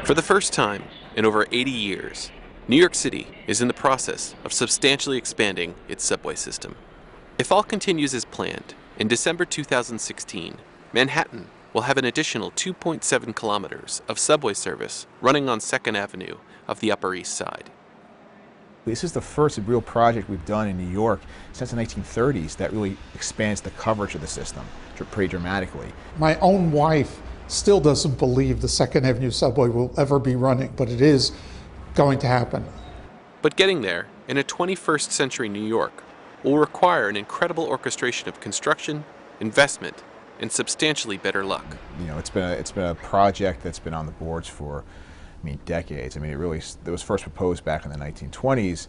For the first time in over 80 years, New York City is in the process of substantially expanding its subway system. If all continues as planned, in December 2016, Manhattan will have an additional 2.7 kilometers of subway service running on 2nd Avenue of the Upper East Side. This is the first real project we've done in New York since the 1930s that really expands the coverage of the system pretty dramatically. My own wife still doesn't believe the 2nd Avenue subway will ever be running, but it is going to happen. But getting there in a 21st century New York will require an incredible orchestration of construction, investment, and substantially better luck. You know, it's been a project that's been on the boards for decades. It was first proposed back in the 1920s.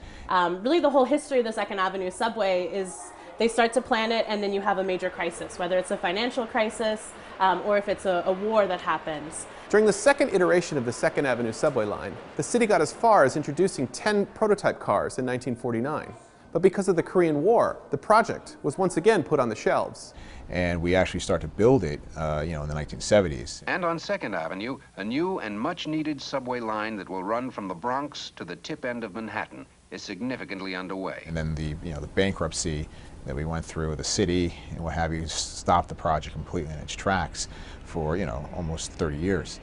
Really the whole history of the 2nd Avenue subway is they start to plan it and then you have a major crisis, whether it's a financial crisis or if it's a war that happens. During the second iteration of the 2nd Avenue subway line, the city got as far as introducing 10 prototype cars in 1949. But because of the Korean War, the project was once again put on the shelves. And we actually started to build it in the 1970s. And on 2nd Avenue, a new and much-needed subway line that will run from the Bronx to the tip end of Manhattan is significantly underway. And then the bankruptcy that we went through with the city and what have you stopped the project completely in its tracks for almost 30 years.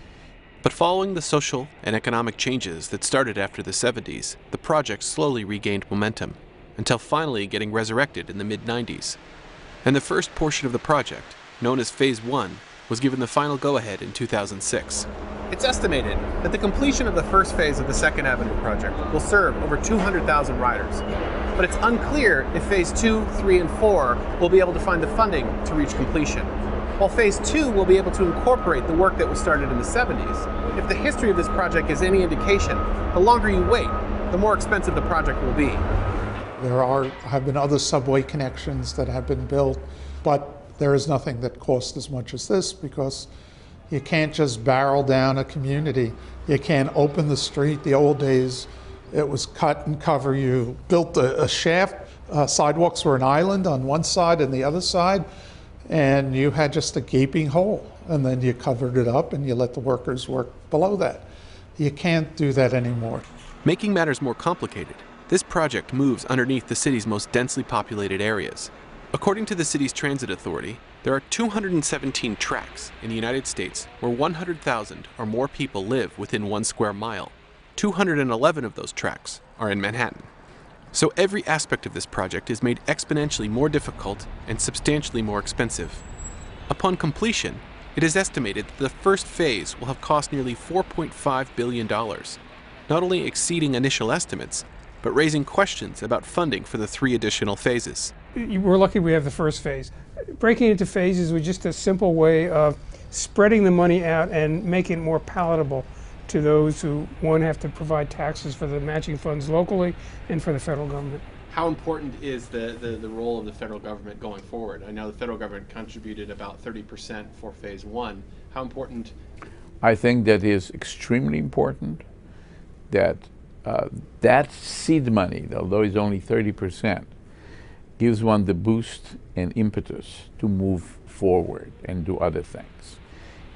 But following the social and economic changes that started after the 70s, the project slowly regained momentum until finally getting resurrected in the mid-90s. And the first portion of the project, known as Phase 1, was given the final go-ahead in 2006. It's estimated that the completion of the first phase of the 2nd Avenue project will serve over 200,000 riders. But it's unclear if Phase 2, 3, and 4 will be able to find the funding to reach completion. While Phase 2 will be able to incorporate the work that was started in the 70s, if the history of this project is any indication, the longer you wait, the more expensive the project will be. There have been other subway connections that have been built, but there is nothing that costs as much as this because you can't just barrel down a community. You can't open the street. The old days, it was cut and cover. You built a shaft, sidewalks were an island on one side and the other side, and you had just a gaping hole. And then you covered it up and you let the workers work below that. You can't do that anymore. Making matters more complicated, this project moves underneath the city's most densely populated areas. According to the city's transit authority, there are 217 tracks in the United States where 100,000 or more people live within 1 square mile. 211 of those tracks are in Manhattan. So every aspect of this project is made exponentially more difficult and substantially more expensive. Upon completion, it is estimated that the first phase will have cost nearly $4.5 billion, not only exceeding initial estimates, but raising questions about funding for the 3 additional phases. We're lucky we have the first phase. Breaking into phases was just a simple way of spreading the money out and making it more palatable to those who, one, have to provide taxes for the matching funds locally and for the federal government. How important is the role of the federal government going forward? I know the federal government contributed about 30% for Phase 1. How important? I think that is extremely important, that that seed money, although it's only 30%, gives one the boost and impetus to move forward and do other things.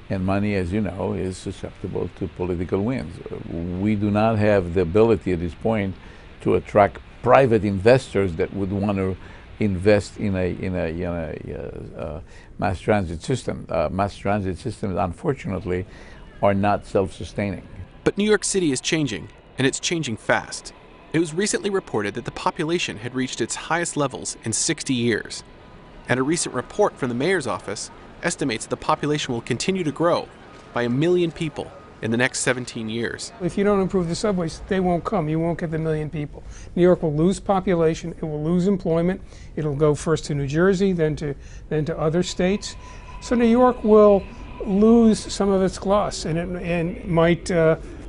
And money, as you know, is susceptible to political winds. We do not have the ability at this point to attract private investors that would want to invest in a mass transit system. Mass transit systems, unfortunately, are not self-sustaining. But New York City is changing, and it's changing fast. It was recently reported that the population had reached its highest levels in 60 years. And a recent report from the mayor's office estimates that the population will continue to grow by 1 million people in the next 17 years. If you don't improve the subways, they won't come. You won't get the 1 million people. New York will lose population. It will lose employment. It'll go first to New Jersey, then to other states. So New York will lose some of its gloss, and it might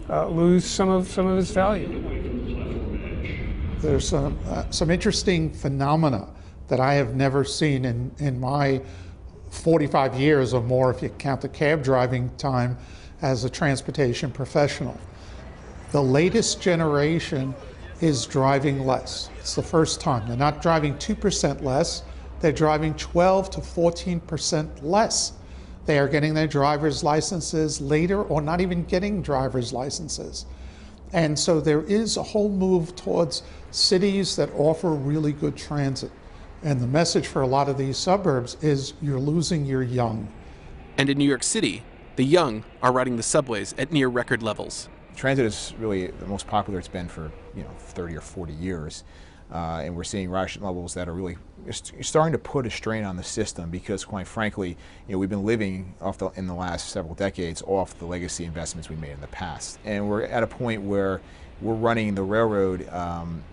lose some of its value. There's some interesting phenomena that I have never seen in my 45 years or more, if you count the cab driving time as a transportation professional. The latest generation is driving less. It's the first time. They're not driving 2% less, they're driving 12 to 14% less. They are getting their driver's licenses later or not even getting driver's licenses. And so there is a whole move towards cities that offer really good transit. And the message for a lot of these suburbs is you're losing your young. And in New York City, the young are riding the subways at near record levels. Transit is really the most popular it's been for 30 or 40 years. And we're seeing ridership levels that are really starting to put a strain on the system because, quite frankly, we've been living in the last several decades off the legacy investments we made in the past. And we're at a point where we're running the railroad,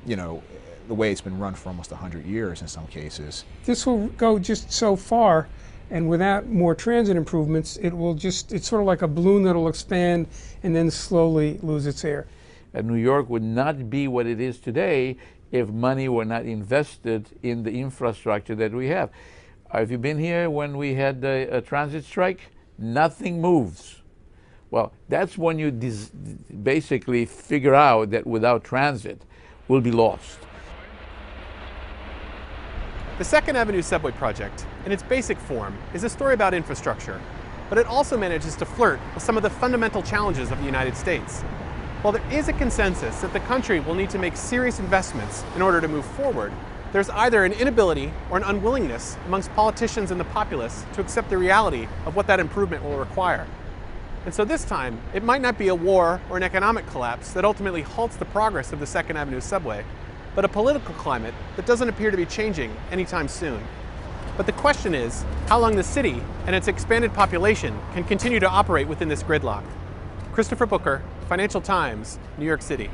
the way it's been run for almost 100 years in some cases. This will go just so far, and without more transit improvements, it's sort of like a balloon that'll expand and then slowly lose its air. And New York would not be what it is today if money were not invested in the infrastructure that we have. Have you been here when we had a transit strike? Nothing moves. Well, that's when you basically figure out that without transit, we'll be lost. The Second Avenue subway project, in its basic form, is a story about infrastructure, but it also manages to flirt with some of the fundamental challenges of the United States. While there is a consensus that the country will need to make serious investments in order to move forward, there's either an inability or an unwillingness amongst politicians and the populace to accept the reality of what that improvement will require. And so this time, it might not be a war or an economic collapse that ultimately halts the progress of the Second Avenue subway, but a political climate that doesn't appear to be changing anytime soon. But the question is, how long the city and its expanded population can continue to operate within this gridlock. Christopher Booker, Financial Times, New York City.